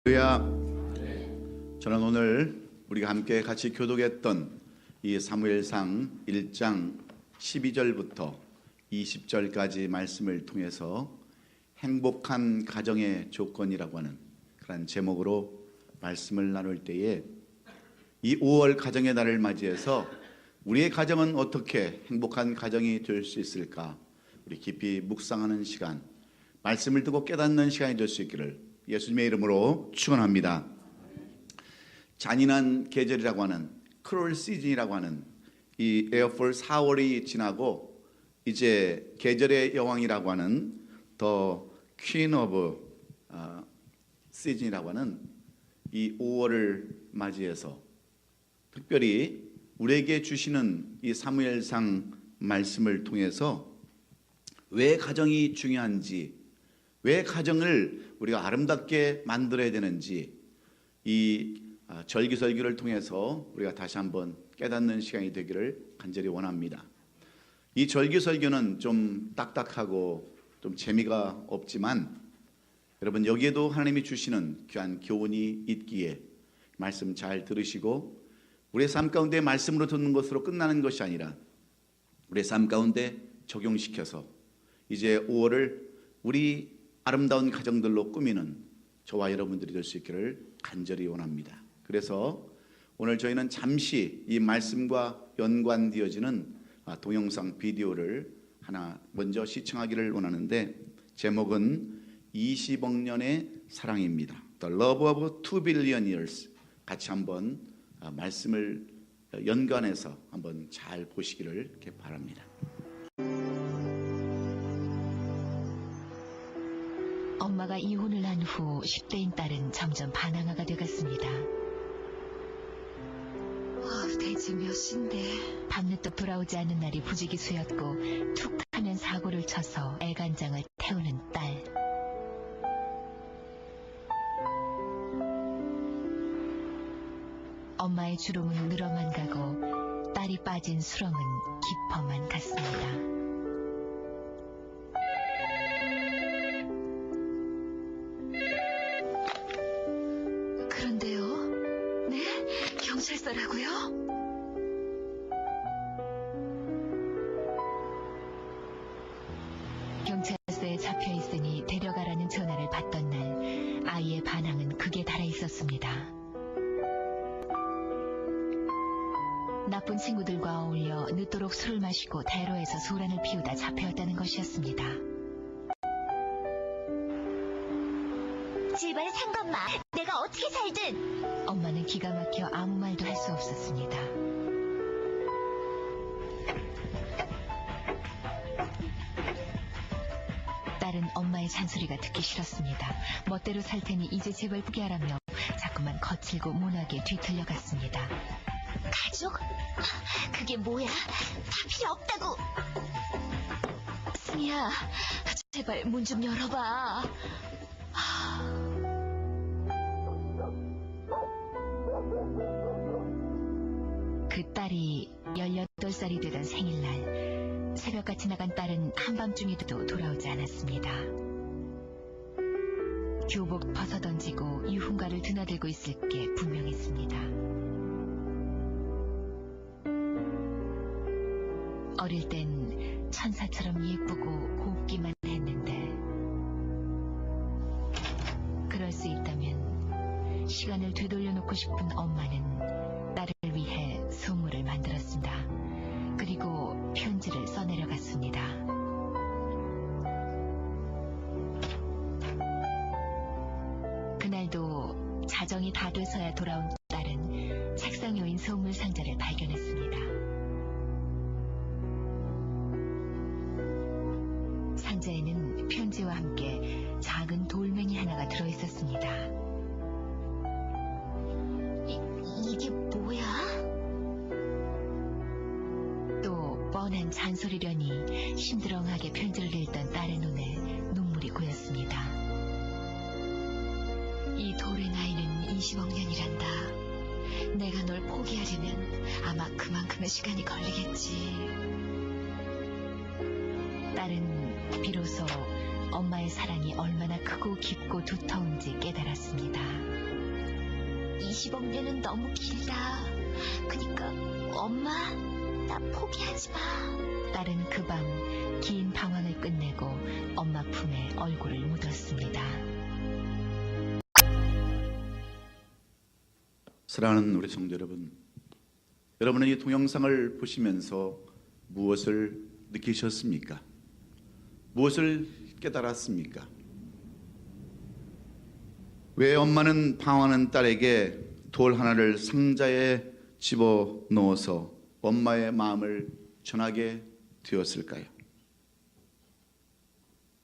할렐루야. 저는 오늘 우리가 함께 같이 교독했던 이 사무엘상 1장 12절부터 20절까지 말씀을 통해서 행복한 가정의 조건이라고 하는 그런 제목으로 말씀을 나눌 때에 이 5월 가정의 날을 맞이해서 우리의 가정은 어떻게 행복한 가정이 될 수 있을까, 우리 깊이 묵상하는 시간, 말씀을 듣고 깨닫는 시간이 될 수 있기를 예수님의 이름으로 축원합니다. 잔인한 계절이라고 하는 크롤 시즌이라고 하는 이 에어폴 4월이 지나고 이제 계절의 여왕이라고 하는 더 퀸 오브 시즌이라고 하는 이 5월을 맞이해서 특별히 우리에게 주시는 이 사무엘상 말씀을 통해서 왜 가정이 중요한지, 왜 가정을 우리가 아름답게 만들어야 되는지 이 절기설교를 통해서 우리가 다시 한번 깨닫는 시간이 되기를 간절히 원합니다. 이 절기설교는 좀 딱딱하고 좀 재미가 없지만 여러분, 여기에도 하나님이 주시는 귀한 교훈이 있기에 말씀 잘 들으시고 우리의 삶 가운데 말씀으로 듣는 것으로 끝나는 것이 아니라 우리의 삶 가운데 적용시켜서 이제 5월을 우리 아름다운 가정들로 꾸미는 저와 여러분들이 될 수 있기를 간절히 원합니다. 그래서 오늘 저희는 잠시 이 말씀과 연관되어지는 동영상 비디오를 하나 먼저 시청하기를 원하는데, 제목은 20억 년의 사랑입니다. The Love of 2 Billion Years. 같이 한번 말씀을 연관해서 한번 잘 보시기를 이렇게 바랍니다. 엄마가 이혼을 한 후 10대인 딸은 점점 반항아가 되었습니다. 대체 몇 시인데? 밤늦도록 돌아오지 않는 날이 부지기수였고 툭 하면 사고를 쳐서 애간장을 태우는 딸. 엄마의 주름은 늘어만 가고 딸이 빠진 수렁은 깊어만 갔습니다. 경찰서라고요? 경찰서에 잡혀 있으니 데려가라는 전화를 받던 날 아이의 반항은 극에 달해 있었습니다. 나쁜 친구들과 어울려 늦도록 술을 마시고 대로에서 소란을 피우다 잡혀왔다는 것이었습니다. 제발 상관마, 내가 어떻게 살든. 엄마는 기가 막혀 아무 말도 할 수 없었습니다. 딸은 엄마의 잔소리가 듣기 싫었습니다. 멋대로 살 테니 이제 제발 포기 하라며 자꾸만 거칠고 모나게 뒤틀려갔습니다. 가족? 그게 뭐야? 다 필요 없다고. 승희야, 제발 문 좀 열어봐. 그 딸이 18살이 되던 생일날 새벽같이 나간 딸은 한밤중에도 돌아오지 않았습니다. 교복 벗어던지고 유흥가를 드나들고 있을 게 분명했습니다. 어릴 땐 천사처럼 예쁘고 곱기만 했는데, 그럴 수 있다면 시간을 되돌려놓고 싶은 엄마는 딸을 위해 선물을 만들었습니다. 그리고 편지를 써내려갔습니다. 그날도 자정이 다 돼서야 돌아온 딸은 책상 위인 선물 상자를 발견했습니다. 상자에는 편지와 함께 작은 돌멩이 하나가 들어있었습니다. 이게 뭐야? 또 뻔한 잔소리려니 심드렁하게 편지를 읽던 딸의 눈에 눈물이 고였습니다. 이 돌의 나이는 20억 년이란다. 내가 널 포기하려면 아마 그만큼의 시간이 걸리겠지. 딸은 비로소 엄마의 사랑이 얼마나 크고 깊고 두터운지 깨달았습니다. 20억 년은 너무 길다. 그니까 엄마, 나 포기하지 마. 딸은 그 밤 긴 방황을 끝내고 엄마 품에 얼굴을 묻었습니다. 사랑하는 우리 성도 여러분, 여러분은 이 동영상을 보시면서 무엇을 느끼셨습니까? 무엇을 깨달았습니까? 왜 엄마는 방황하는 딸에게 돌 하나를 상자에 집어넣어서 엄마의 마음을 전하게 되었을까요?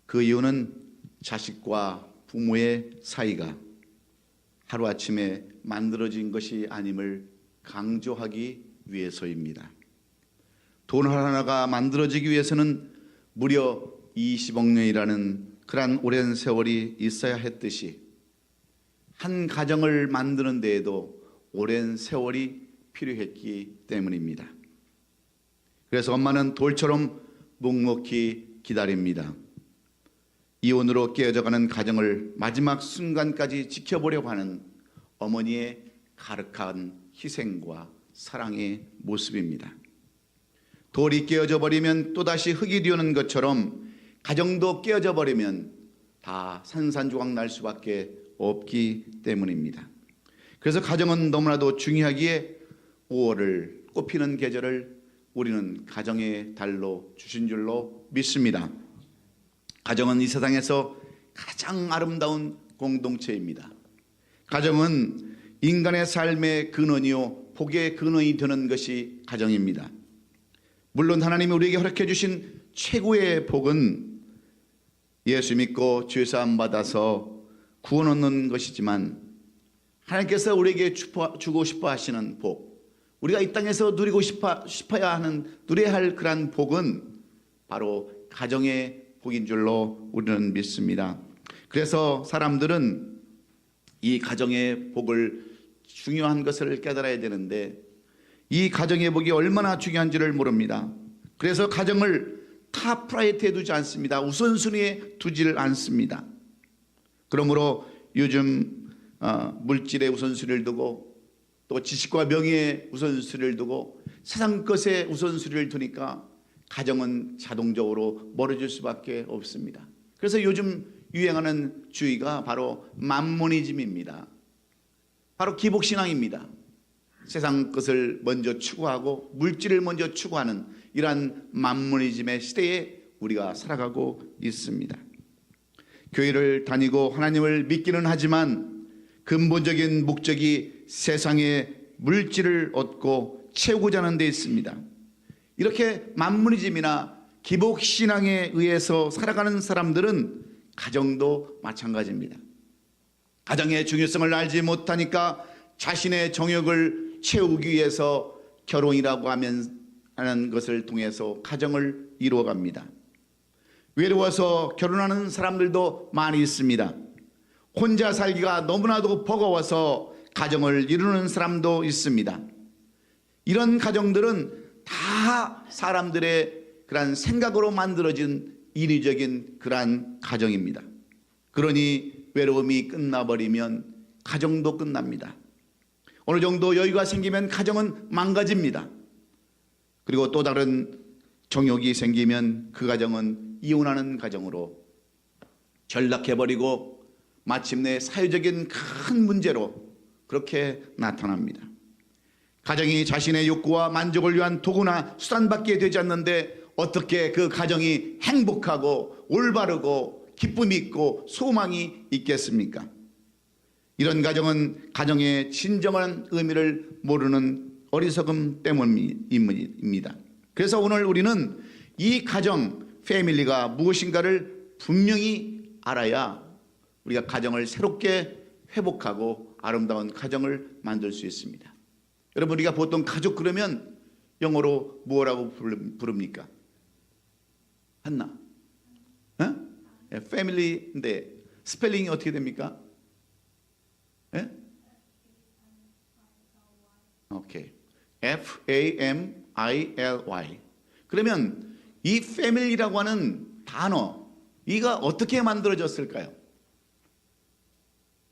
그 이유는 자식과 부모의 사이가 하루아침에 만들어진 것이 아님을 강조하기 위해서입니다. 돈 하나가 만들어지기 위해서는 무려 20억 년이라는 그러한 오랜 세월이 있어야 했듯이 한 가정을 만드는 데에도 오랜 세월이 필요했기 때문입니다. 그래서 엄마는 돌처럼 묵묵히 기다립니다. 이혼으로 깨어져가는 가정을 마지막 순간까지 지켜보려고 하는 어머니의 가득한 희생과 사랑의 모습입니다. 돌이 깨어져 버리면 또다시 흙이 되는 것처럼 가정도 깨어져 버리면 다 산산조각 날 수밖에 없기 때문입니다. 그래서 가정은 너무나도 중요하기에 5월을 꽃피는 계절을 우리는 가정의 달로 주신 줄로 믿습니다. 가정은 이 세상에서 가장 아름다운 공동체입니다. 가정은 인간의 삶의 근원이요 복의 근원이 되는 것이 가정입니다. 물론 하나님이 우리에게 허락해 주신 최고의 복은 예수 믿고 죄사함 받아서 구원 얻는 것이지만 하나님께서 우리에게 주고 싶어 하시는 복, 우리가 이 땅에서 누리고 싶어야 하는 누려야 할 그러한 복은 바로 가정의 복인 줄로 우리는 믿습니다. 그래서 사람들은 이 가정의 복을 중요한 것을 깨달아야 되는데 이 가정의 복이 얼마나 중요한지를 모릅니다. 그래서 가정을 탑 프라이어티에 두지 않습니다. 우선순위에 두지를 않습니다. 그러므로 요즘 물질의 우선순위를 두고 또 지식과 명예의 우선순위를 두고 세상 것에 우선순위를 두니까 가정은 자동적으로 멀어질 수밖에 없습니다. 그래서 요즘 유행하는 주의가 바로 맘모니즘입니다. 바로 기복신앙입니다. 세상 것을 먼저 추구하고 물질을 먼저 추구하는 이러한 맘모니즘의 시대에 우리가 살아가고 있습니다. 교회를 다니고 하나님을 믿기는 하지만 근본적인 목적이 세상의 물질을 얻고 채우고자 하는 데 있습니다. 이렇게 맘모니즘이나 기복신앙에 의해서 살아가는 사람들은 가정도 마찬가지입니다. 가정의 중요성을 알지 못하니까 자신의 정욕을 채우기 위해서 결혼이라고 하는 것을 통해서 가정을 이루어갑니다. 외로워서 결혼하는 사람들도 많이 있습니다. 혼자 살기가 너무나도 버거워서 가정을 이루는 사람도 있습니다. 이런 가정들은 다 사람들의 그러한 생각으로 만들어진 인위적인 그러한 가정입니다. 그러니 외로움이 끝나버리면 가정도 끝납니다. 어느 정도 여유가 생기면 가정은 망가집니다. 그리고 또 다른 정욕이 생기면 그 가정은 이혼하는 가정으로 전락해버리고 마침내 사회적인 큰 문제로 그렇게 나타납니다. 가정이 자신의 욕구와 만족을 위한 도구나 수단밖에 되지 않는데 어떻게 그 가정이 행복하고 올바르고 기쁨이 있고 소망이 있겠습니까? 이런 가정은 가정의 진정한 의미를 모르는 어리석음 때문입니다. 그래서 오늘 우리는 이 가정, 패밀리가 무엇인가를 분명히 알아야 우리가 가정을 새롭게 회복하고 아름다운 가정을 만들 수 있습니다. 여러분, 우리가 보통 가족 그러면 영어로 뭐라고 부릅니까? 한나? 패밀리인데 스펠링이 어떻게 됩니까? 오케이. F-A-M-I-L-Y. 그러면 이 패밀리라고 하는 단어, 이가 어떻게 만들어졌을까요?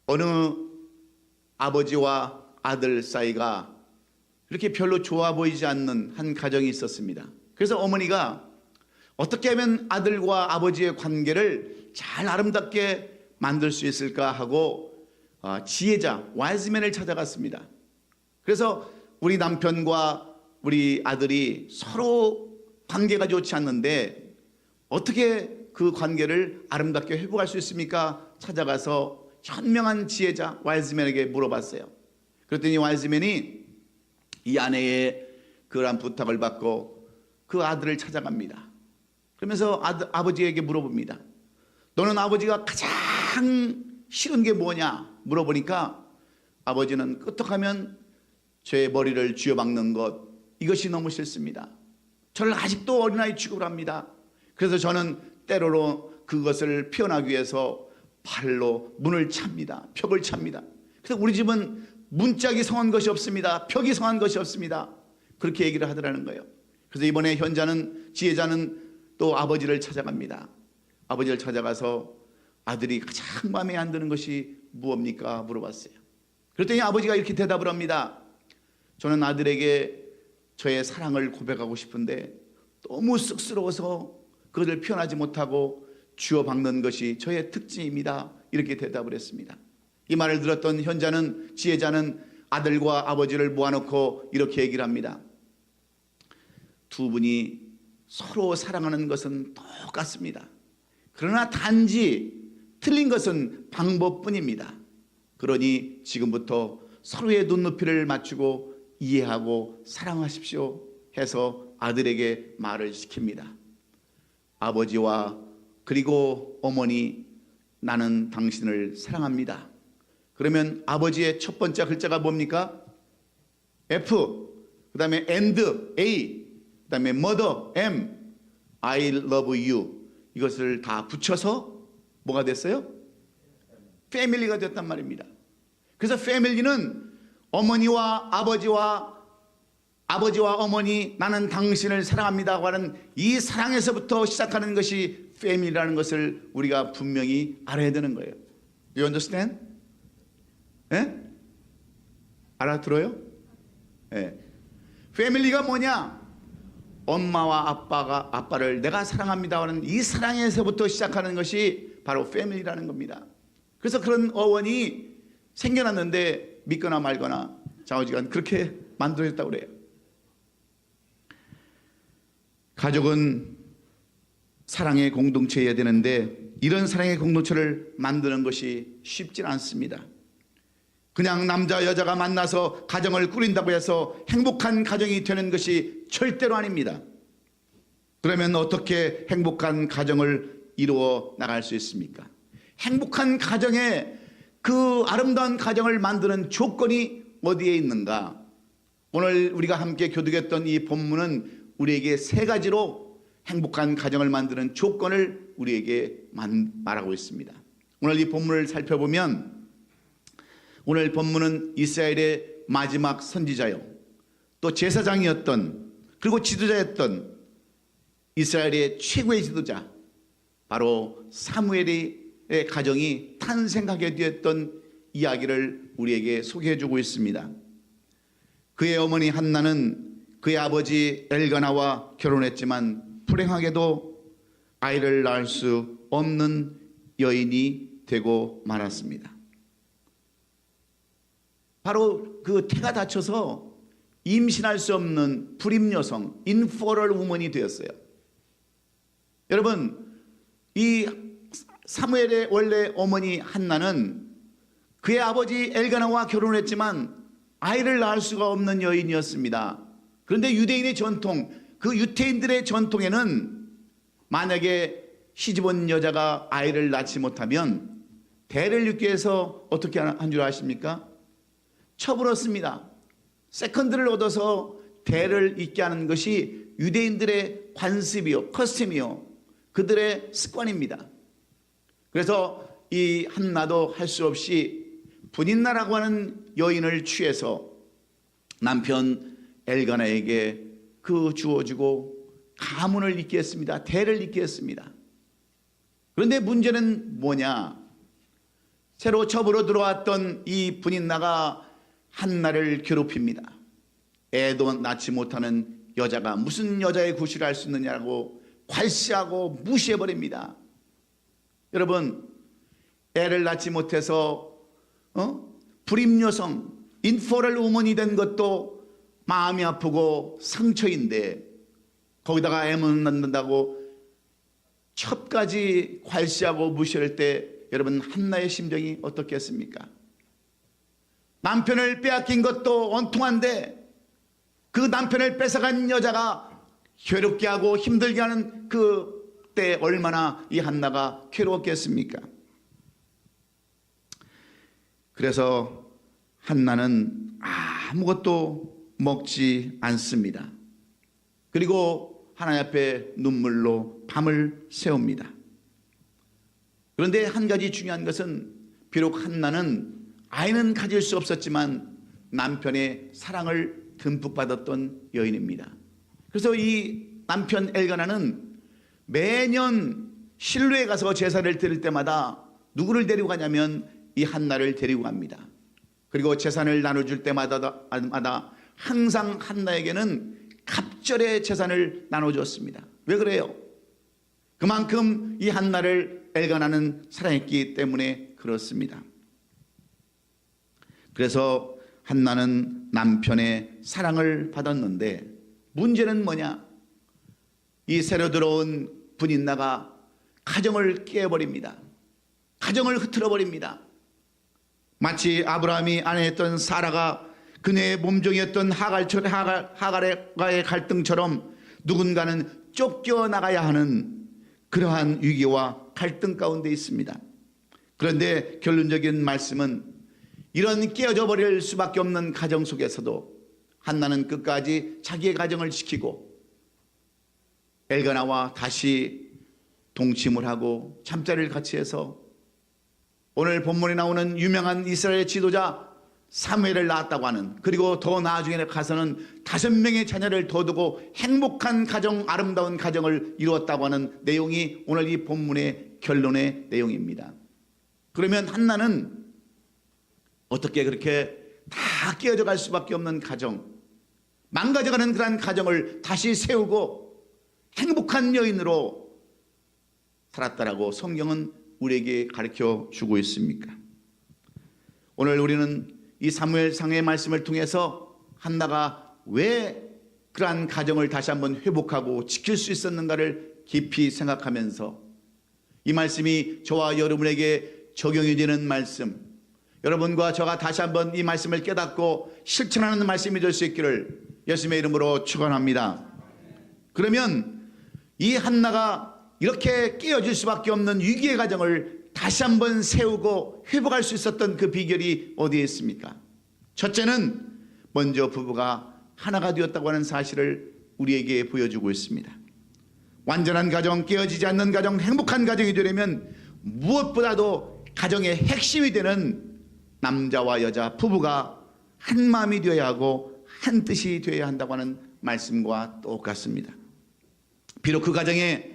어느 아버지와 아들 사이가 이렇게 별로 좋아 보이지 않는 한 가정이 있었습니다. 그래서 어머니가 어떻게 하면 아들과 아버지의 관계를 잘 아름답게 만들 수 있을까 하고 지혜자, 와이즈맨을 찾아갔습니다. 그래서 우리 남편과 우리 아들이 서로 관계가 좋지 않는데 어떻게 그 관계를 아름답게 회복할 수 있습니까? 찾아가서 현명한 지혜자 와이즈맨에게 물어봤어요. 그랬더니 와이즈맨이 이 아내의 그러한 부탁을 받고 그 아들을 찾아갑니다. 그러면서 아버지에게 물어봅니다. 너는 아버지가 가장 싫은 게 뭐냐 물어보니까 아버지는 끄떡하면 제 머리를 쥐어박는 것, 이것이 너무 싫습니다. 저를 아직도 어린아이 취급을 합니다. 그래서 저는 때로는 그것을 표현하기 위해서 발로 문을 찹니다. 벽을 찹니다. 그래서 우리 집은 문짝이 성한 것이 없습니다. 벽이 성한 것이 없습니다. 그렇게 얘기를 하더라는 거예요. 그래서 이번에 지혜자는 또 아버지를 찾아갑니다. 아버지를 찾아가서 아들이 가장 마음에 안 드는 것이 무엇입니까? 물어봤어요. 그랬더니 아버지가 이렇게 대답을 합니다. 저는 아들에게 저의 사랑을 고백하고 싶은데 너무 쑥스러워서 그것을 표현하지 못하고 쥐어박는 것이 저의 특징입니다. 이렇게 대답을 했습니다. 이 말을 들었던 지혜자는 아들과 아버지를 모아놓고 이렇게 얘기를 합니다. 두 분이 서로 사랑하는 것은 똑같습니다. 그러나 단지 틀린 것은 방법뿐입니다. 그러니 지금부터 서로의 눈높이를 맞추고 이해하고 사랑하십시오 해서 아들에게 말을 시킵니다. 아버지와 그리고 어머니, 나는 당신을 사랑합니다. 그러면 아버지의 첫 번째 글자가 뭡니까? F, 그 다음에 and, A, 그 다음에 mother, M, I love you, 이것을 다 붙여서 뭐가 됐어요? 패밀리가 됐단 말입니다. 그래서 패밀리는 어머니와 아버지와 어머니, 나는 당신을 사랑합니다고 하는 이 사랑에서부터 시작하는 것이 패밀리라는 것을 우리가 분명히 알아야 되는 거예요. You understand? 예? 알아들어요? 예. 패밀리가 뭐냐? 엄마와 아빠를 내가 사랑합니다 하는 이 사랑에서부터 시작하는 것이 바로 패밀리라는 겁니다. 그래서 그런 어원이 생겨났는데 믿거나 말거나 좌우지간 그렇게 만들어졌다고 그래요. 가족은 사랑의 공동체여야 되는데 이런 사랑의 공동체를 만드는 것이 쉽지 않습니다. 그냥 남자 여자가 만나서 가정을 꾸린다고 해서 행복한 가정이 되는 것이 절대로 아닙니다. 그러면 어떻게 행복한 가정을 이루어 나갈 수 있습니까? 행복한 가정에 그 아름다운 가정을 만드는 조건이 어디에 있는가? 오늘 우리가 함께 교독했던 이 본문은 우리에게 세 가지로 행복한 가정을 만드는 조건을 우리에게 말하고 있습니다. 오늘 이 본문을 살펴보면 오늘 본문은 이스라엘의 마지막 선지자요, 또 제사장이었던, 그리고 지도자였던 이스라엘의 최고의 지도자, 바로 사무엘의 가정이 탄생하게 되었던 이야기를 우리에게 소개해주고 있습니다. 그의 어머니 한나는 그의 아버지 엘가나와 결혼했지만 불행하게도 아이를 낳을 수 없는 여인이 되고 말았습니다. 바로 그 태가 닫혀서 임신할 수 없는 불임 여성, 인퍼럴 우먼이 되었어요. 여러분, 이 사무엘의 원래 어머니 한나는 그의 아버지 엘가나와 결혼했지만 아이를 낳을 수가 없는 여인이었습니다. 그런데 유대인의 전통, 그 유태인들의 전통에는 만약에 시집온 여자가 아이를 낳지 못하면 대를 잇기 위해서 어떻게 한 줄 아십니까? 처분했습니다. 세컨드를 얻어서 대를 잇게 하는 것이 유대인들의 관습이요, 커스텀이요, 그들의 습관입니다. 그래서 이 한나도 할 수 없이 분인나라고 하는 여인을 취해서 남편 엘가나에게 그 주어주고 가문을 잇게 했습니다. 대를 잇게 했습니다. 그런데 문제는 뭐냐? 새로 첩으로 들어왔던 이 분인나가 한나를 괴롭힙니다. 애도 낳지 못하는 여자가 무슨 여자의 구실을 할 수 있느냐고 괄시하고 무시해버립니다. 여러분, 애를 낳지 못해서 불임 여성, 인포럴 우먼이 된 것도 마음이 아프고 상처인데 거기다가 애 못 낳는다고 첩까지 괄시하고 무시할 때 여러분, 한나의 심정이 어떻겠습니까? 남편을 빼앗긴 것도 원통한데 그 남편을 뺏어간 여자가 괴롭게 하고 힘들게 하는 그때 얼마나 이 한나가 괴로웠겠습니까? 그래서 한나는 아무것도 먹지 않습니다. 그리고 하나님 앞에 눈물로 밤을 새웁니다. 그런데 한 가지 중요한 것은 비록 한나는 아이는 가질 수 없었지만 남편의 사랑을 듬뿍 받았던 여인입니다. 그래서 이 남편 엘가나는 매년 실로에 가서 제사를 드릴 때마다 누구를 데리고 가냐면 이 한나를 데리고 갑니다. 그리고 재산을 나눠줄 때마다 항상 한나에게는 갑절의 재산을 나눠줬습니다. 왜 그래요? 그만큼 이 한나를 엘가나는 사랑했기 때문에 그렇습니다. 그래서 한나는 남편의 사랑을 받았는데 문제는 뭐냐? 이 새로 들어온 분인나가 가정을 깨버립니다. 가정을 흐트러버립니다. 마치 아브라함이 아내였던 사라가 그녀의 몸종이었던 하갈과의 갈등처럼 누군가는 쫓겨나가야 하는 그러한 위기와 갈등 가운데 있습니다. 그런데 결론적인 말씀은 이런 깨어져 버릴 수밖에 없는 가정 속에서도 한나는 끝까지 자기의 가정을 지키고 엘가나와 다시 동침을 하고 잠자리를 같이 해서 오늘 본문에 나오는 유명한 이스라엘 지도자 사무엘을 낳았다고 하는, 그리고 더 나중에 가서는 5명의 자녀를 더 두고 행복한 가정, 아름다운 가정을 이루었다고 하는 내용이 오늘 이 본문의 결론의 내용입니다. 그러면 한나는 어떻게 그렇게 다 깨어져 갈 수밖에 없는 가정, 망가져가는 그러한 가정을 다시 세우고 행복한 여인으로 살았다라고 성경은 우리에게 가르쳐 주고 있습니까? 오늘 우리는 이 사무엘상의 말씀을 통해서 한나가 왜 그러한 가정을 다시 한번 회복하고 지킬 수 있었는가를 깊이 생각하면서 이 말씀이 저와 여러분에게 적용이 되는 말씀, 여러분과 저가 다시 한번 이 말씀을 깨닫고 실천하는 말씀이 될 수 있기를 예수님의 이름으로 축원합니다. 그러면 이 한나가 이렇게 깨어질 수밖에 없는 위기의 가정을 다시 한번 세우고 회복할 수 있었던 그 비결이 어디에 있습니까? 첫째는 먼저 부부가 하나가 되었다고 하는 사실을 우리에게 보여주고 있습니다. 완전한 가정, 깨어지지 않는 가정, 행복한 가정이 되려면 무엇보다도 가정의 핵심이 되는 남자와 여자, 부부가 한 마음이 되어야 하고 한 뜻이 되어야 한다고 하는 말씀과 똑같습니다. 비록 그 가정에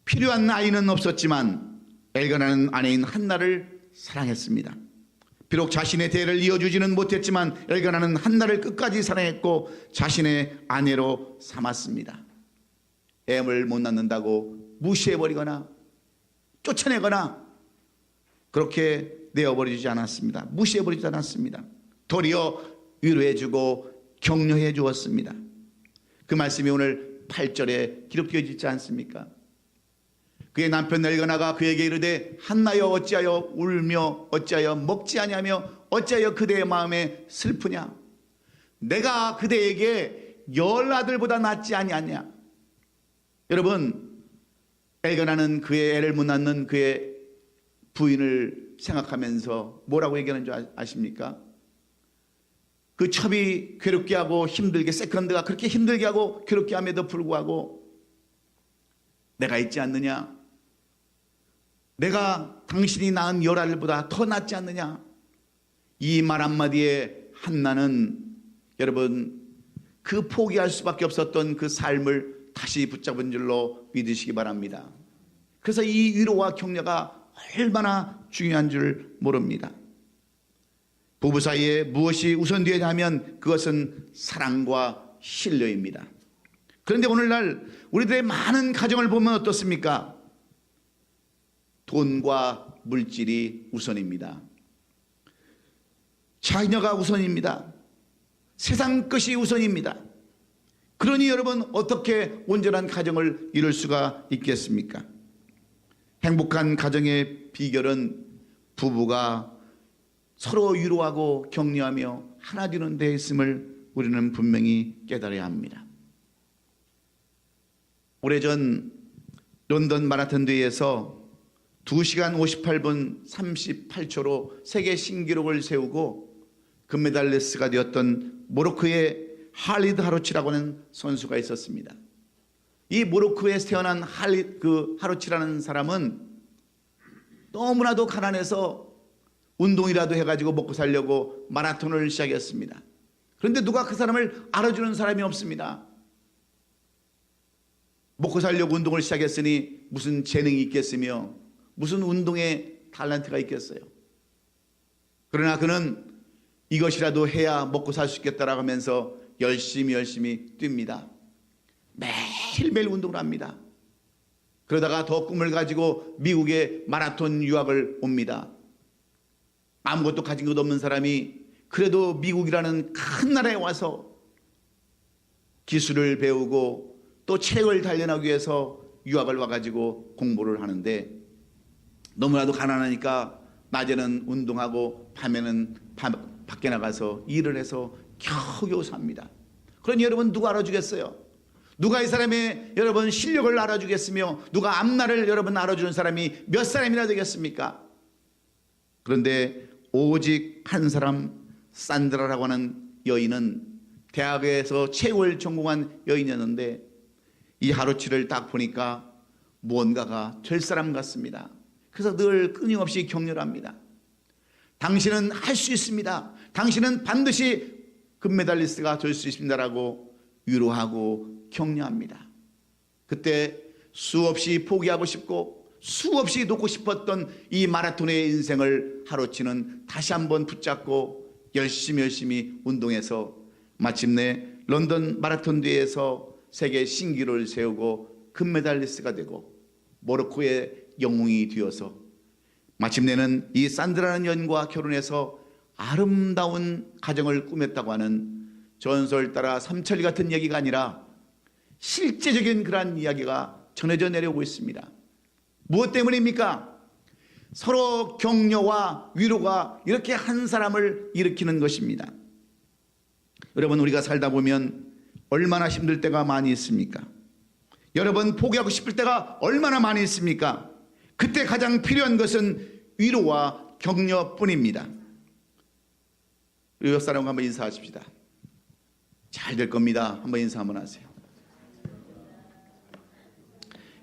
필요한 아이는 없었지만 엘가나는 아내인 한나를 사랑했습니다. 비록 자신의 대를 이어주지는 못했지만 엘가나는 한나를 끝까지 사랑했고 자신의 아내로 삼았습니다. 애를 못 낳는다고 무시해버리거나 쫓아내거나 그렇게 내어버리지 않았습니다. 무시해버리지 않았습니다. 도리어 위로해주고 격려해 주었습니다. 그 말씀이 오늘 8절에 기록되어 있지 않습니까? 그의 남편 엘가나가 그에게 이르되 한나여 어찌하여 울며 어찌하여 먹지 아니하며 어찌하여 그대의 마음에 슬프냐? 내가 그대에게 10아들보다 낫지 아니하냐? 여러분, 엘가나는 그의 애를 못 낳는 그의 부인을 생각하면서 뭐라고 얘기하는 줄 아십니까? 그 첩이 괴롭게 하고 힘들게, 세컨드가 그렇게 힘들게 하고 괴롭게 함에도 불구하고 내가 있지 않느냐? 내가 당신이 낳은 10아들보다 더 낫지 않느냐? 이 말 한마디에 한나는 여러분 그 포기할 수밖에 없었던 그 삶을 다시 붙잡은 줄로 믿으시기 바랍니다. 그래서 이 위로와 격려가 얼마나 중요한 줄 모릅니다. 부부 사이에 무엇이 우선되어야 하면 그것은 사랑과 신뢰입니다. 그런데 오늘날 우리들의 많은 가정을 보면 어떻습니까? 돈과 물질이 우선입니다. 자녀가 우선입니다. 세상 것이 우선입니다. 그러니 여러분, 어떻게 온전한 가정을 이룰 수가 있겠습니까? 행복한 가정의 비결은 부부가 서로 위로하고 격려하며 하나 되는 데 있음을 우리는 분명히 깨달아야 합니다. 오래전 런던 마라톤 대회에서 2시간 58분 38초로 세계 신기록을 세우고 금메달리스트가 되었던 모로코의 할리드 하루치라고 하는 선수가 있었습니다. 이 모로코에서 태어난 하루치라는 사람은 너무나도 가난해서 운동이라도 해가지고 먹고 살려고 마라톤을 시작했습니다. 그런데 누가 그 사람을 알아주는 사람이 없습니다. 먹고 살려고 운동을 시작했으니 무슨 재능이 있겠으며 무슨 운동에 탤런트가 있겠어요. 그러나 그는 이것이라도 해야 먹고 살 수 있겠다라고 하면서 열심히 뜁니다. 매일매일 운동을 합니다. 그러다가 더 꿈을 가지고 미국에 마라톤 유학을 옵니다. 아무것도 가진 것 없는 사람이 그래도 미국이라는 큰 나라에 와서 기술을 배우고 또 체력을 단련하기 위해서 유학을 와가지고 공부를 하는데 너무나도 가난하니까 낮에는 운동하고 밤에는 밖에 나가서 일을 해서 겨우겨우 삽니다. 그러니 여러분, 누가 알아주겠어요? 누가 이 사람의 여러분 실력을 알아주겠으며 누가 앞날을 여러분 알아주는 사람이 몇 사람이나 되겠습니까? 그런데 오직 한 사람, 산드라라고 하는 여인은 대학에서 체육을 전공한 여인이었는데 이 하루치를 딱 보니까 무언가가 될 사람 같습니다. 그래서 늘 끊임없이 격려를 합니다. 당신은 할 수 있습니다. 당신은 반드시 금메달리스트가 될 수 있습니다라고 위로하고 격려합니다. 그때 수없이 포기하고 싶고 수없이 놓고 싶었던 이 마라톤의 인생을 하루치는 다시 한번 붙잡고 열심히 운동해서 마침내 런던 마라톤 대회에서 세계 신기록을 세우고 금메달리스트가 되고 모로코의 영웅이 되어서 마침내는 이 산드라는 여인과 결혼해서 아름다운 가정을 꾸몄다고 하는 전설 따라 삼천리 같은 얘기가 아니라 실제적인 그러한 이야기가 전해져 내려오고 있습니다. 무엇 때문입니까? 서로 격려와 위로가 이렇게 한 사람을 일으키는 것입니다. 여러분, 우리가 살다 보면 얼마나 힘들 때가 많이 있습니까? 여러분, 포기하고 싶을 때가 얼마나 많이 있습니까? 그때 가장 필요한 것은 위로와 격려뿐입니다. 옆 사람과 한번 인사하십시다. 잘 될 겁니다. 한번 인사 한번 하세요.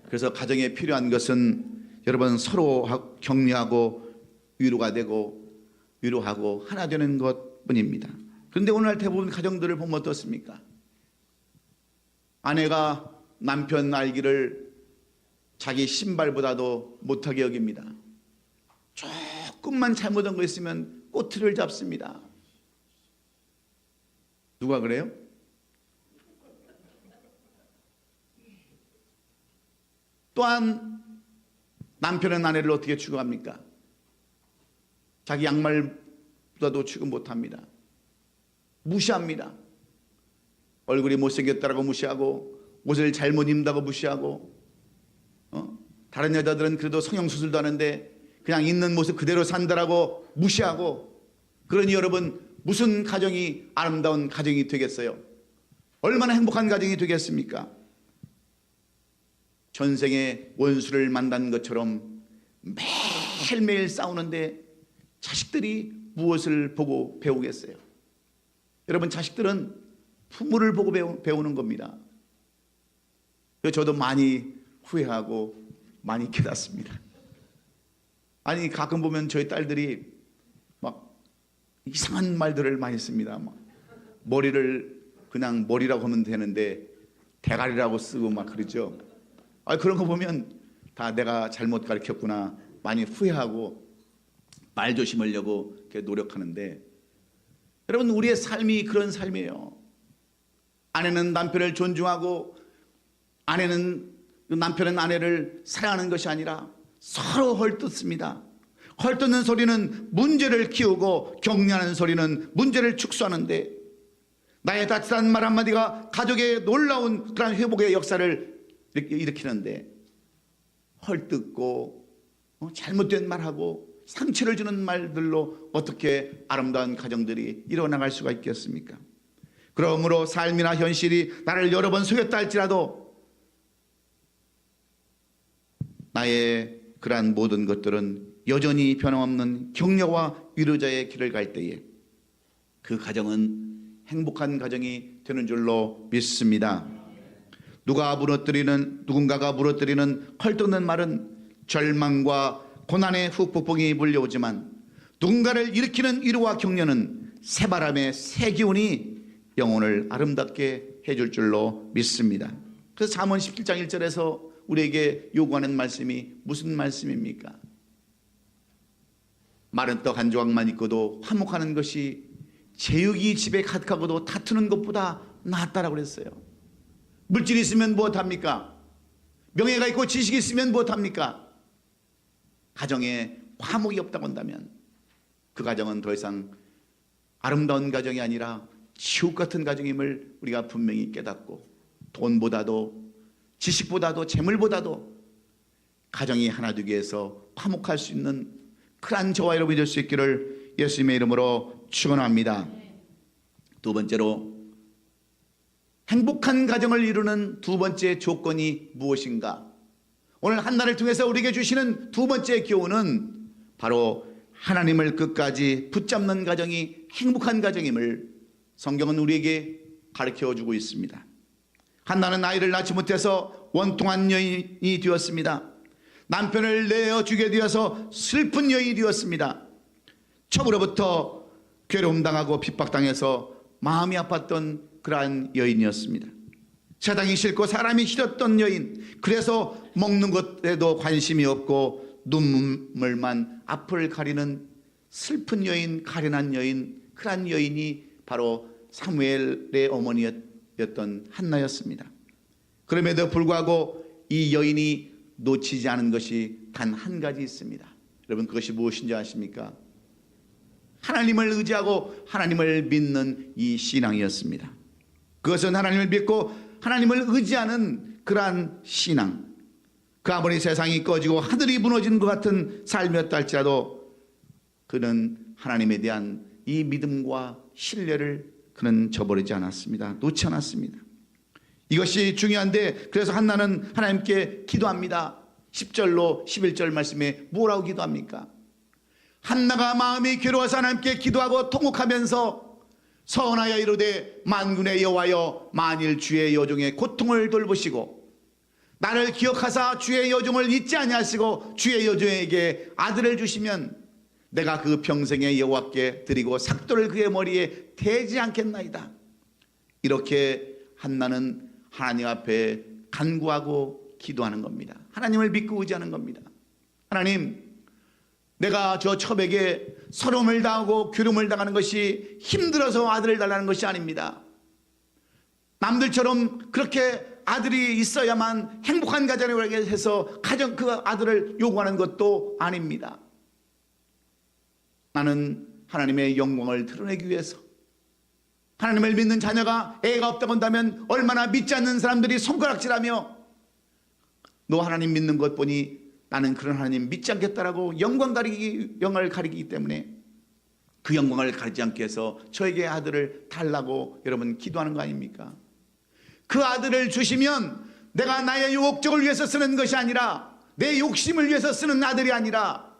그래서 가정에 필요한 것은 여러분 서로 격려하고 위로가 되고 위로하고 하나 되는 것뿐입니다. 그런데 오늘날 대부분 가정들을 보면 어떻습니까? 아내가 남편 알기를 자기 신발보다도 못하게 여깁니다. 조금만 잘못한 거 있으면 꼬투리를 잡습니다. 누가 그래요? 또한 남편은 아내를 어떻게 취급합니까? 자기 양말보다도 취급 못합니다. 무시합니다. 얼굴이 못생겼다고 무시하고 옷을 잘못 입는다고 무시하고 다른 여자들은 그래도 성형수술도 하는데 그냥 있는 모습 그대로 산다라고 무시하고, 그러니 여러분 무슨 가정이 아름다운 가정이 되겠어요? 얼마나 행복한 가정이 되겠습니까? 전생에 원수를 만난 것처럼 매일매일 싸우는데 자식들이 무엇을 보고 배우겠어요? 여러분, 자식들은 부모를 보고 배우는 겁니다. 저도 많이 후회하고 많이 깨닫습니다. 아니, 가끔 보면 저희 딸들이 막 이상한 말들을 많이 씁니다. 막 머리를 그냥 머리라고 하면 되는데 대가리라고 쓰고 막 그러죠. 그런 거 보면 다 내가 잘못 가르쳤구나 많이 후회하고 말 조심하려고 이렇게 노력하는데, 여러분 우리의 삶이 그런 삶이에요. 아내는 남편을 존중하고 남편은 아내를 사랑하는 것이 아니라 서로 헐뜯습니다. 헐뜯는 소리는 문제를 키우고 격려하는 소리는 문제를 축소하는데, 나의 따뜻한 말 한마디가 가족의 놀라운 그런 회복의 역사를 일으키는데, 헐뜯고 잘못된 말하고 상처를 주는 말들로 어떻게 아름다운 가정들이 일어나갈 수가 있겠습니까? 그러므로 삶이나 현실이 나를 여러 번 속였다 할지라도 나의 그러한 모든 것들은 여전히 변함없는 격려와 위로자의 길을 갈 때에 그 가정은 행복한 가정이 되는 줄로 믿습니다. 누군가가 무너뜨리는 헐뜯는 말은 절망과 고난의 후폭풍이 물려오지만, 누군가를 일으키는 위로와 격려는 새바람의 새 기운이 영혼을 아름답게 해줄 줄로 믿습니다. 그래서 잠언 17장 1절에서 우리에게 요구하는 말씀이 무슨 말씀입니까? 마른 떡 한 조각만 있고도 화목하는 것이 제육이 집에 가득하고도 다투는 것보다 낫다라고 그랬어요. 물질이 있으면 무엇합니까? 명예가 있고 지식이 있으면 무엇합니까? 가정에 화목이 없다고 한다면 그 가정은 더 이상 아름다운 가정이 아니라 지옥 같은 가정임을 우리가 분명히 깨닫고, 돈보다도 지식보다도 재물보다도 가정이 하나 되기 위해서 화목할 수 있는 그러한 저와 여러분이 될 수 있기를 예수님의 이름으로 축원합니다. 두 번째로, 행복한 가정을 이루는 두 번째 조건이 무엇인가? 오늘 한나를 통해서 우리에게 주시는 두 번째 교훈은 바로 하나님을 끝까지 붙잡는 가정이 행복한 가정임을 성경은 우리에게 가르쳐주고 있습니다. 한나는 아이를 낳지 못해서 원통한 여인이 되었습니다. 남편을 내어주게 되어서 슬픈 여인이 되었습니다. 처부로부터 괴로움당하고 핍박당해서 마음이 아팠던 그러한 여인이었습니다. 세상이 싫고 사람이 싫었던 여인, 그래서 먹는 것에도 관심이 없고 눈물만 앞을 가리는 슬픈 여인, 가련한 여인, 그러한 여인이 바로 사무엘의 어머니였던 한나였습니다. 그럼에도 불구하고 이 여인이 놓치지 않은 것이 단 한 가지 있습니다. 여러분 그것이 무엇인지 아십니까? 하나님을 의지하고 하나님을 믿는 이 신앙이었습니다. 그것은 하나님을 믿고 하나님을 의지하는 그러한 신앙, 그 아무리 세상이 꺼지고 하늘이 무너지는 것 같은 삶이었다 할지라도 그는 하나님에 대한 이 믿음과 신뢰를 그는 저버리지 않았습니다. 놓지 않았습니다. 이것이 중요한데, 그래서 한나는 하나님께 기도합니다. 10절로 11절 말씀에 뭐라고 기도합니까? 한나가 마음이 괴로워서 하나님께 기도하고 통곡하면서 서원하여 이르되, 만군의 여호와여, 만일 주의 여종의 고통을 돌보시고 나를 기억하사 주의 여종을 잊지 아니하시고 주의 여종에게 아들을 주시면 내가 그 평생에 여호와께 드리고 삭도를 그의 머리에 대지 않겠나이다. 이렇게 한나는 하나님 앞에 간구하고 기도하는 겁니다. 하나님을 믿고 의지하는 겁니다. 하나님, 내가 저 첩에게 서름을 당하고 괴로움을 당하는 것이 힘들어서 아들을 달라는 것이 아닙니다. 남들처럼 그렇게 아들이 있어야만 행복한 가정을 해서 그 아들을 요구하는 것도 아닙니다. 나는 하나님의 영광을 드러내기 위해서, 하나님을 믿는 자녀가 애가 없다고 한다면 얼마나 믿지 않는 사람들이 손가락질하며 너 하나님 믿는 것 보니 나는 그런 하나님 믿지 않겠다라고 영광을 가리기 때문에 그 영광을 가리지 않게 해서 저에게 아들을 달라고 여러분 기도하는 거 아닙니까? 그 아들을 주시면 내가 나의 목적을 위해서 쓰는 것이 아니라, 내 욕심을 위해서 쓰는 아들이 아니라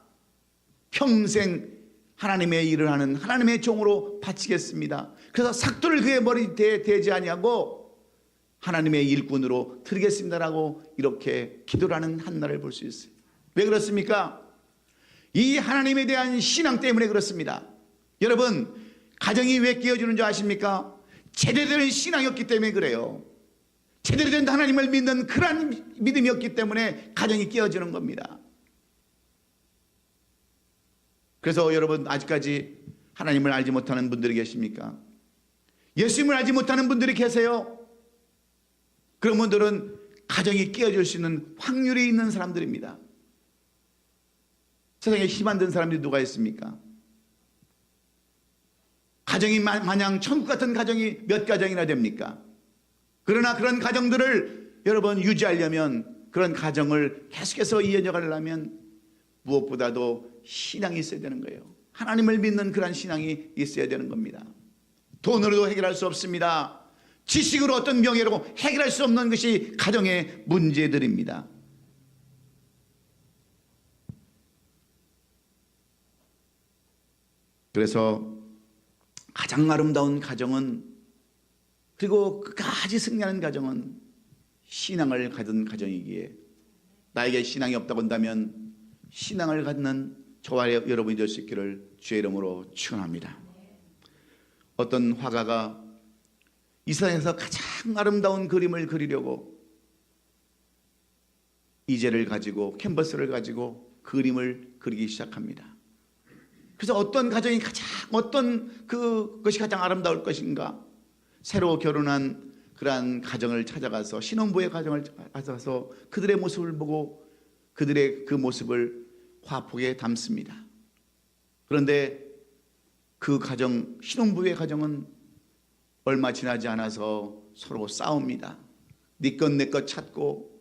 평생 하나님의 일을 하는 하나님의 종으로 바치겠습니다. 그래서 삭도를 그의 머리에 대지 아니하고 하나님의 일꾼으로 드리겠습니다라고 이렇게 기도를 하는 한나를 볼 수 있어요. 왜 그렇습니까? 이 하나님에 대한 신앙 때문에 그렇습니다. 여러분, 가정이 왜 깨어지는 줄 아십니까? 제대로 된 신앙이었기 때문에 그래요. 제대로 된 하나님을 믿는 그러한 믿음이 없기 때문에 가정이 깨어지는 겁니다. 그래서 여러분, 아직까지 하나님을 알지 못하는 분들이 계십니까? 예수님을 알지 못하는 분들이 계세요? 그런 분들은 가정이 깨어질 수 있는 확률이 있는 사람들입니다. 세상에 힘 안 든 사람들이 누가 있습니까? 가정이 마냥 천국 같은 가정이 몇 가정이나 됩니까? 그러나 그런 가정들을 여러분 유지하려면, 그런 가정을 계속해서 이어가려면 무엇보다도 신앙이 있어야 되는 거예요. 하나님을 믿는 그런 신앙이 있어야 되는 겁니다. 돈으로도 해결할 수 없습니다. 지식으로, 어떤 명예로 해결할 수 없는 것이 가정의 문제들입니다. 그래서 가장 아름다운 가정은, 그리고 끝까지 승리하는 가정은 신앙을 가진 가정이기에, 나에게 신앙이 없다고 한다면 신앙을 갖는 저와 여러분이 될 수 있기를 주의 이름으로 축원합니다. 어떤 화가가 이 세상에서 가장 아름다운 그림을 그리려고 이젤을 가지고, 캔버스를 가지고 그림을 그리기 시작합니다. 그래서 어떤 가정이 어떤 그것이 가장 아름다울 것인가, 새로 결혼한 그러한 가정을 찾아가서, 신혼부의 가정을 찾아가서 그들의 모습을 보고 그들의 그 모습을 화폭에 담습니다. 그런데 그 가정, 신혼부의 가정은 얼마 지나지 않아서 서로 싸웁니다. 네 것 내 것 찾고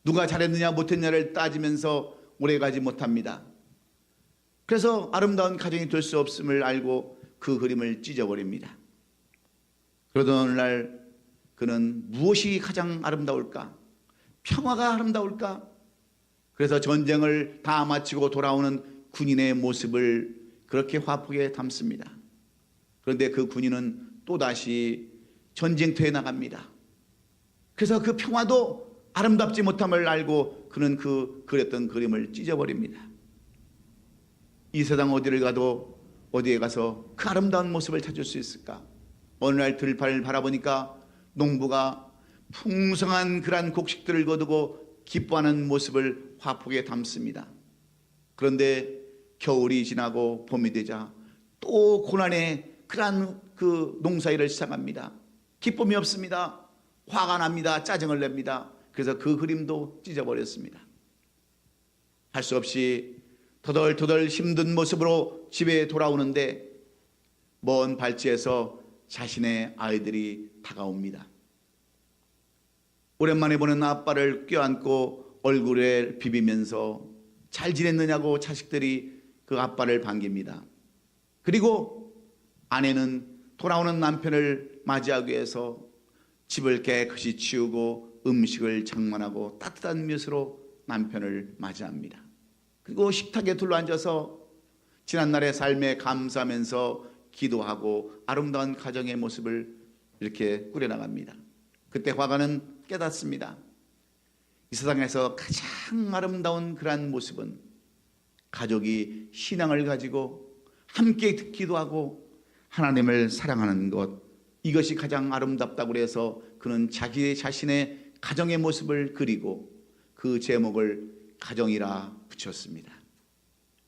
누가 잘했느냐 못했느냐를 따지면서 오래가지 못합니다. 그래서 아름다운 가정이 될 수 없음을 알고 그 그림을 찢어버립니다. 그러던 어느 날 그는 무엇이 가장 아름다울까? 평화가 아름다울까? 그래서 전쟁을 다 마치고 돌아오는 군인의 모습을 그렇게 화폭에 담습니다. 그런데 그 군인은 또다시 전쟁터에 나갑니다. 그래서 그 평화도 아름답지 못함을 알고 그는 그렸던 그림을 찢어버립니다. 이 세상 어디를 가도, 어디에 가서 그 아름다운 모습을 찾을 수 있을까? 어느 날 들판을 바라보니까 농부가 풍성한 그러한 곡식들을 거두고 기뻐하는 모습을 화폭에 담습니다. 그런데 겨울이 지나고 봄이 되자 또 고난의 그러한 그 농사일을 시작합니다. 기쁨이 없습니다. 화가 납니다. 짜증을 냅니다. 그래서 그 그림도 찢어버렸습니다. 할 수 없이 터덜터덜 힘든 모습으로 집에 돌아오는데 먼 발치에서 자신의 아이들이 다가옵니다. 오랜만에 보는 아빠를 껴안고 얼굴에 비비면서 잘 지냈느냐고 자식들이 그 아빠를 반깁니다. 그리고 아내는 돌아오는 남편을 맞이하기 위해서 집을 깨끗이 치우고 음식을 장만하고 따뜻한 미소로 남편을 맞이합니다. 그리고 식탁에 둘러앉아서 지난날의 삶에 감사하면서 기도하고 아름다운 가정의 모습을 이렇게 꾸려나갑니다. 그때 화가는 깨닫습니다. 이 세상에서 가장 아름다운 그러한 모습은 가족이 신앙을 가지고 함께 기도하고 하나님을 사랑하는 것, 이것이 가장 아름답다고 해서 그는 자기 자신의 가정의 모습을 그리고 그 제목을 가정이라 붙였습니다.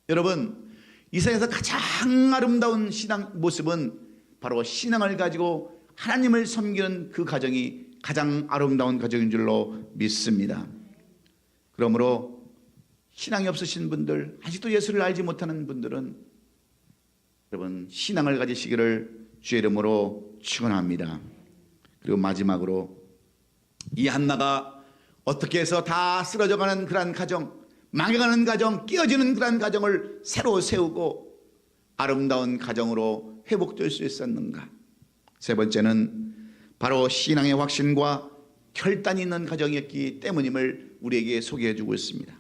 여러분, 이 세상에서 가장 아름다운 신앙 모습은 바로 신앙을 가지고 하나님을 섬기는 그 가정이 가장 아름다운 가정인 줄로 믿습니다. 그러므로 신앙이 없으신 분들, 아직도 예수를 알지 못하는 분들은 여러분 신앙을 가지시기를 주의 이름으로 축원합니다. 그리고 마지막으로 이 한나가 어떻게 해서 다 쓰러져가는 그러한 가정, 망해가는 가정, 깨어지는 그러한 가정을 새로 세우고 아름다운 가정으로 회복될 수 있었는가? 세 번째는 바로 신앙의 확신과 결단이 있는 가정이었기 때문임을 우리에게 소개해 주고 있습니다.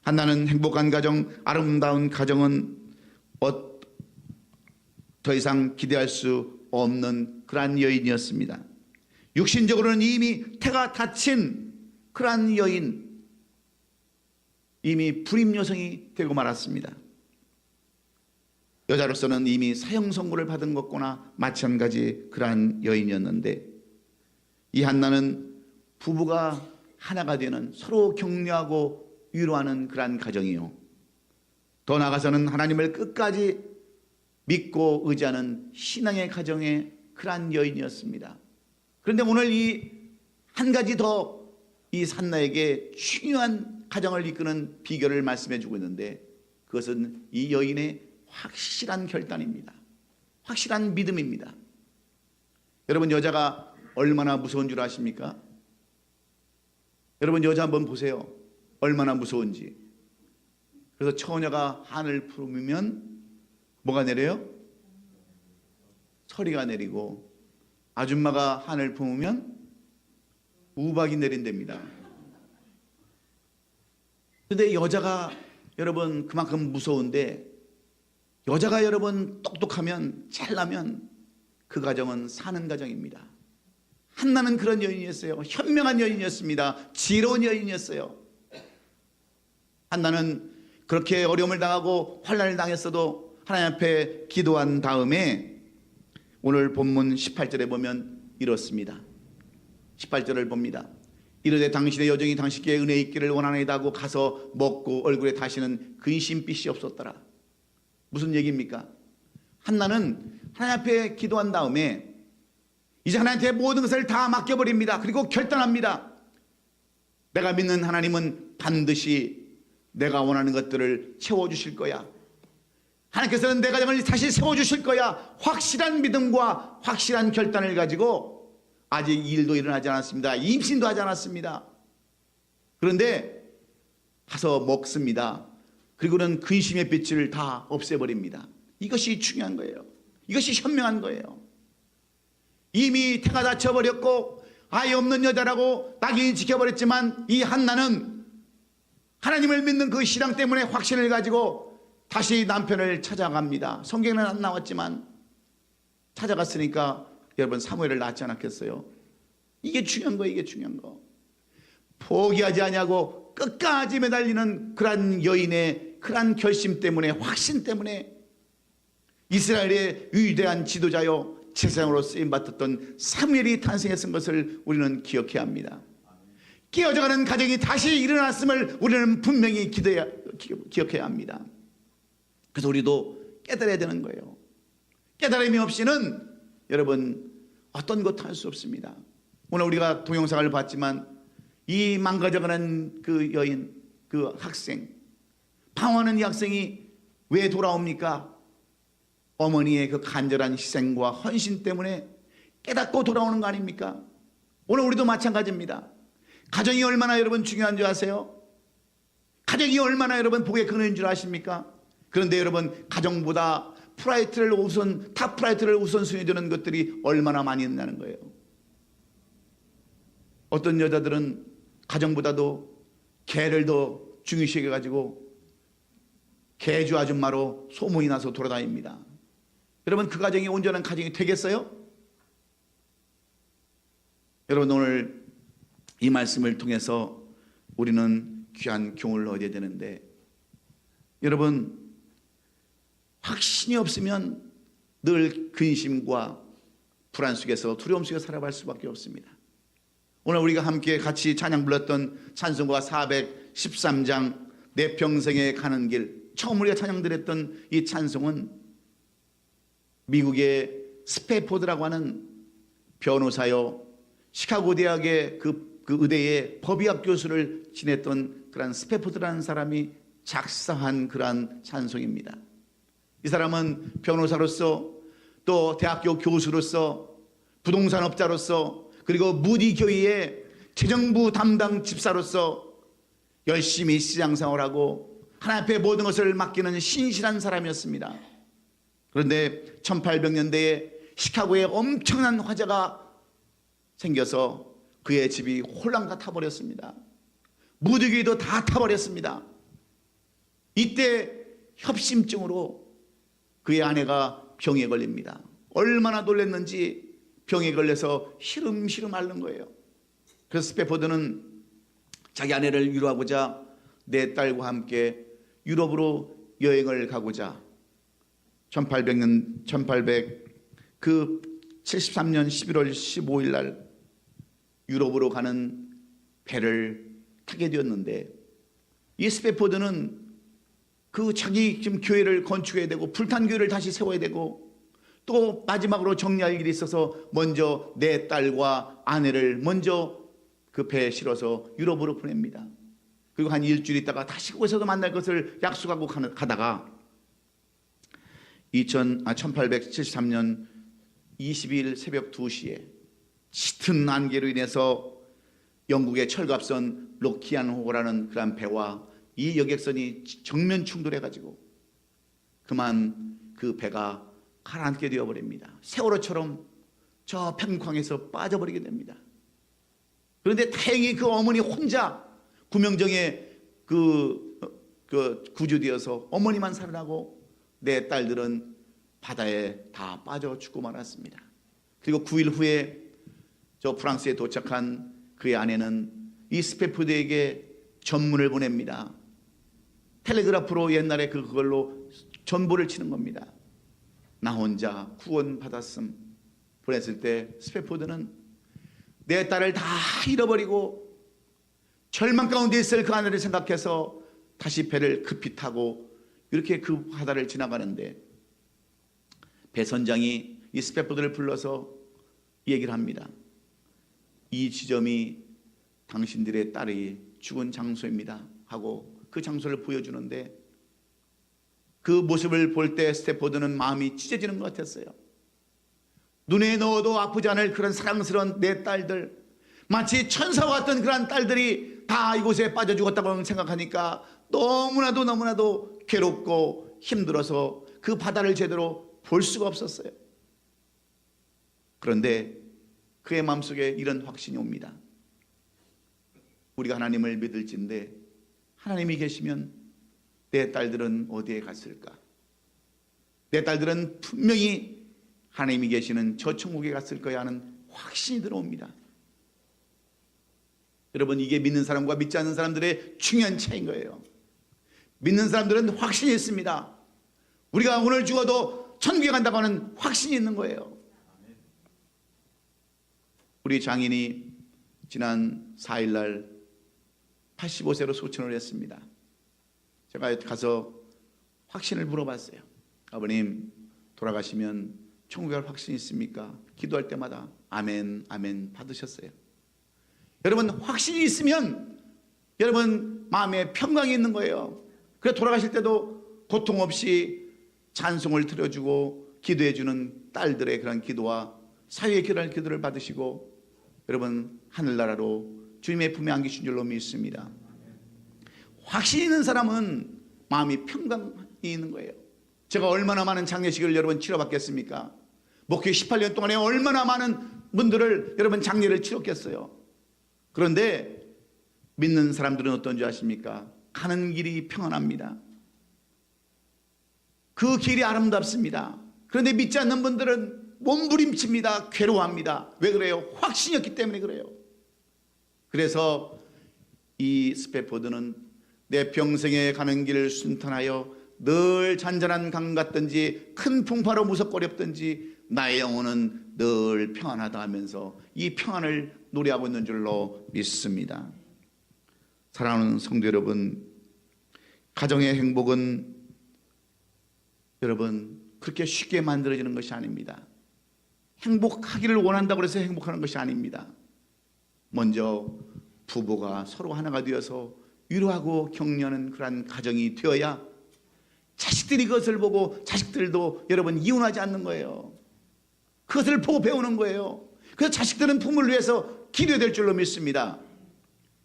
한나는 행복한 가정, 아름다운 가정은 더 이상 기대할 수 없는 그러한 여인이었습니다. 육신적으로는 이미 태가 닫힌 그러한 여인, 이미 불임 여성이 되고 말았습니다. 여자로서는 이미 사형 선고를 받은 것과나 마찬가지 그러한 여인이었는데 이 한나는 부부가 하나가 되는, 서로 격려하고 위로하는 그러한 가정이요, 더 나아가서는 하나님을 끝까지 믿고 의지하는 신앙의 가정의 그러한 여인이었습니다. 그런데 오늘 이 한 가지 더 이 한나에게 중요한 가정을 이끄는 비결을 말씀해 주고 있는데, 그것은 이 여인의 확실한 결단입니다. 확실한 믿음입니다. 여러분, 여자가 얼마나 무서운 줄 아십니까? 여러분, 여자 한번 보세요. 얼마나 무서운지. 그래서 처녀가 한을 풀으면 뭐가 내려요? 서리가 내리고, 아줌마가 한을 품으면 우박이 내린답니다. 그런데 여자가 여러분 그만큼 무서운데, 여자가 여러분 똑똑하면, 잘나면 그 가정은 사는 가정입니다. 한나는 그런 여인이었어요. 현명한 여인이었습니다. 지혜로운 여인이었어요. 한나는 그렇게 어려움을 당하고 환난을 당했어도 하나님 앞에 기도한 다음에 오늘 본문 18절에 보면 이렇습니다. 18절을 봅니다. 이르되 당신의 여정이 당신께 은혜 있기를 원하나이다 하고 가서 먹고 얼굴에 다시는 근심빛이 없었더라. 무슨 얘기입니까? 한나는 하나님 앞에 기도한 다음에 이제 하나님한테 모든 것을 다 맡겨버립니다. 그리고 결단합니다. 내가 믿는 하나님은 반드시 내가 원하는 것들을 채워주실 거야. 하나님께서는 내 가정을 다시 세워주실 거야. 확실한 믿음과 확실한 결단을 가지고, 아직 일도 일어나지 않았습니다. 임신도 하지 않았습니다. 그런데 가서 먹습니다. 그리고는 근심의 빛을 다 없애버립니다. 이것이 중요한 거예요. 이것이 현명한 거예요. 이미 태가 다쳐버렸고 아이 없는 여자라고 낙인이 지켜버렸지만, 이 한나는 하나님을 믿는 그 신앙 때문에 확신을 가지고 다시 남편을 찾아갑니다. 성경에는 안 나왔지만 찾아갔으니까 여러분 사무엘을 낳지 않았겠어요? 이게 중요한 거예요. 이게 중요한 거. 포기하지 않냐고 끝까지 매달리는 그러한 여인의 그러한 결심 때문에, 확신 때문에 이스라엘의 위대한 지도자요 제사장으로 쓰임받았던 사무엘이 탄생했던 것을 우리는 기억해야 합니다. 깨어져가는 가정이 다시 일어났음을 우리는 분명히 기억해야 합니다. 그래서 우리도 깨달아야 되는 거예요. 깨달음이 없이는 여러분 어떤 것도 할 수 없습니다. 오늘 우리가 동영상을 봤지만 이 망가져가는 그 여인, 그 학생, 방황하는 이 학생이 왜 돌아옵니까? 어머니의 그 간절한 희생과 헌신 때문에 깨닫고 돌아오는 거 아닙니까? 오늘 우리도 마찬가지입니다. 가정이 얼마나 여러분 중요한 줄 아세요? 가정이 얼마나 여러분 복의 근원인 줄 아십니까? 그런데 여러분 가정보다 탑 프라이트를 우선순위 두는 것들이 얼마나 많이 있다는 거예요. 어떤 여자들은 가정보다도 개를 더 중요시 해가지고 개주 아줌마로 소문이 나서 돌아다닙니다. 여러분 그 가정이 온전한 가정이 되겠어요? 여러분 오늘 이 말씀을 통해서 우리는 귀한 교훈을 얻어야 되는데, 여러분 확신이 없으면 늘 근심과 불안 속에서, 두려움 속에서 살아갈 수밖에 없습니다. 오늘 우리가 함께 같이 찬양 불렀던 찬송가 413장 내 평생에 가는 길, 처음 우리가 찬양 드렸던 이 찬송은 미국의 스패포드라고 하는 변호사요, 시카고 대학의 그 의대의 법의학 교수를 지냈던 그런 스패포드라는 사람이 작사한 그러한 찬송입니다. 이 사람은 변호사로서, 또 대학교 교수로서, 부동산업자로서, 그리고 무디 교회의 재정부 담당 집사로서 열심히 시장생활하고 하나님 앞에 모든 것을 맡기는 신실한 사람이었습니다. 그런데 1800년대에 시카고에 엄청난 화재가 생겨서 그의 집이 홀랑 타버렸습니다. 무디 교회도 다 타버렸습니다. 이때 협심증으로 그의 아내가 병에 걸립니다. 얼마나 놀랐는지 병에 걸려서 시름시름 앓는 거예요. 그래서 스패포드는 자기 아내를 위로하고자 내 딸과 함께 유럽으로 여행을 가고자 1873년 11월 15일 날 유럽으로 가는 배를 타게 되었는데, 이 스패포드는 그 자기 지금 교회를 건축해야 되고 불탄 교회를 다시 세워야 되고, 또 마지막으로 정리할 일이 있어서 먼저 내 딸과 아내를 먼저 그 배에 실어서 유럽으로 보냅니다. 그리고 한 일주일 있다가 다시 거기서도 만날 것을 약속하고 가다가 1873년 22일 새벽 2시에 짙은 안개로 인해서 영국의 철갑선 로키안 호라는 그런 배와 이 여객선이 정면 충돌해가지고 그만 그 배가 가라앉게 되어버립니다. 세월호처럼 저 평광에서 빠져버리게 됩니다. 그런데 다행히 그 어머니 혼자 구명정에 구조되어서 어머니만 살아나고 내 딸들은 바다에 다 빠져 죽고 말았습니다. 그리고 9일 후에 저 프랑스에 도착한 그의 아내는 이 스패포드에게 전문을 보냅니다. 텔레그라프로 옛날에 그걸로 전보를 치는 겁니다. 나 혼자 구원 받았음. 보냈을 때 스패포드는 내 딸을 다 잃어버리고 절망 가운데 있을 그 아내를 생각해서 다시 배를 급히 타고 이렇게 그 바다를 지나가는데, 배선장이 이 스패포드를 불러서 얘기를 합니다. 이 지점이 당신들의 딸이 죽은 장소입니다 하고 그 장소를 보여주는데, 그 모습을 볼 때 스태포드는 마음이 찢어지는 것 같았어요. 눈에 넣어도 아프지 않을 그런 사랑스러운 내 딸들, 마치 천사와 같은 그런 딸들이 다 이곳에 빠져 죽었다고 생각하니까 너무나도 괴롭고 힘들어서 그 바다를 제대로 볼 수가 없었어요. 그런데 그의 마음속에 이런 확신이 옵니다. 우리가 하나님을 믿을진데 하나님이 계시면 내 딸들은 어디에 갔을까? 내 딸들은 분명히 하나님이 계시는 저 천국에 갔을 거야 하는 확신이 들어옵니다. 여러분, 이게 믿는 사람과 믿지 않는 사람들의 중요한 차이인 거예요. 믿는 사람들은 확신이 있습니다. 우리가 오늘 죽어도 천국에 간다고 하는 확신이 있는 거예요. 우리 장인이 지난 4일날 85세로 소천을 했습니다. 제가 가서 확신을 물어봤어요. 아버님, 돌아가시면 천국에 갈 확신이 있습니까? 기도할 때마다 아멘, 아멘 받으셨어요. 여러분, 확신이 있으면 여러분 마음에 평강이 있는 거예요. 그래서 돌아가실 때도 고통 없이 찬송을 드려주고 기도해주는 딸들의 그런 기도와 사회의 기도를 받으시고 여러분 하늘나라로 주님의 품에 안기신 줄로 믿습니다. 확신 있는 사람은 마음이 평강이 있는 거예요. 제가 얼마나 많은 장례식을 여러분 치러봤겠습니까? 목회 18년 동안에 얼마나 많은 분들을 여러분 장례를 치렀겠어요. 그런데 믿는 사람들은 어떤지 아십니까? 가는 길이 평안합니다. 그 길이 아름답습니다. 그런데 믿지 않는 분들은 몸부림칩니다. 괴로워합니다. 왜 그래요? 확신이 없기 때문에 그래요. 그래서 이 스패포드는 내 평생에 가는 길을 순탄하여 늘 잔잔한 강 같든지 큰 풍파로 무섭거렸든지 나의 영혼은 늘 평안하다 하면서 이 평안을 노래하고 있는 줄로 믿습니다. 사랑하는 성도 여러분, 가정의 행복은 여러분 그렇게 쉽게 만들어지는 것이 아닙니다. 행복하기를 원한다고 해서 행복하는 것이 아닙니다. 먼저 부부가 서로 하나가 되어서 위로하고 격려하는 그러한 가정이 되어야 자식들이 그것을 보고 자식들도 여러분 이혼하지 않는 거예요. 그것을 보고 배우는 거예요. 그래서 자식들은 부모를 위해서 기도해야 될 줄로 믿습니다.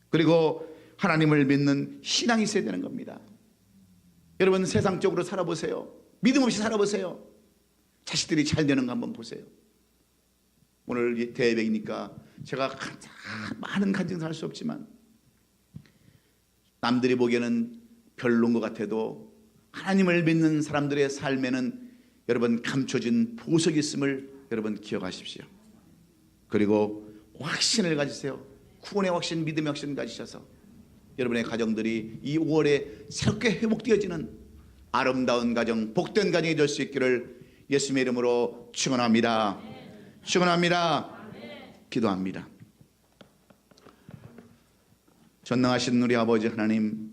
그리고 하나님을 믿는 신앙이 있어야 되는 겁니다. 여러분 세상적으로 살아보세요. 믿음 없이 살아보세요. 자식들이 잘 되는 거 한번 보세요. 오늘 대회이니까 제가 많은 간증을 할 수 없지만 남들이 보기에는 별로인 것 같아도 하나님을 믿는 사람들의 삶에는 여러분 감춰진 보석이 있음을 여러분 기억하십시오. 그리고 확신을 가지세요. 구원의 확신, 믿음의 확신을 가지셔서 여러분의 가정들이 이 5월에 새롭게 회복되어지는 아름다운 가정, 복된 가정이 될 수 있기를 예수님의 이름으로 축원합니다. 축원합니다. 기도합니다. 전능하신 우리 아버지 하나님,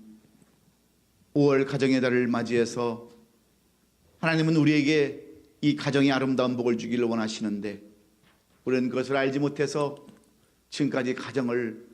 5월 가정의 달을 맞이해서 하나님은 우리에게 이 가정의 아름다운 복을 주기를 원하시는데 우리는 그것을 알지 못해서 지금까지 가정을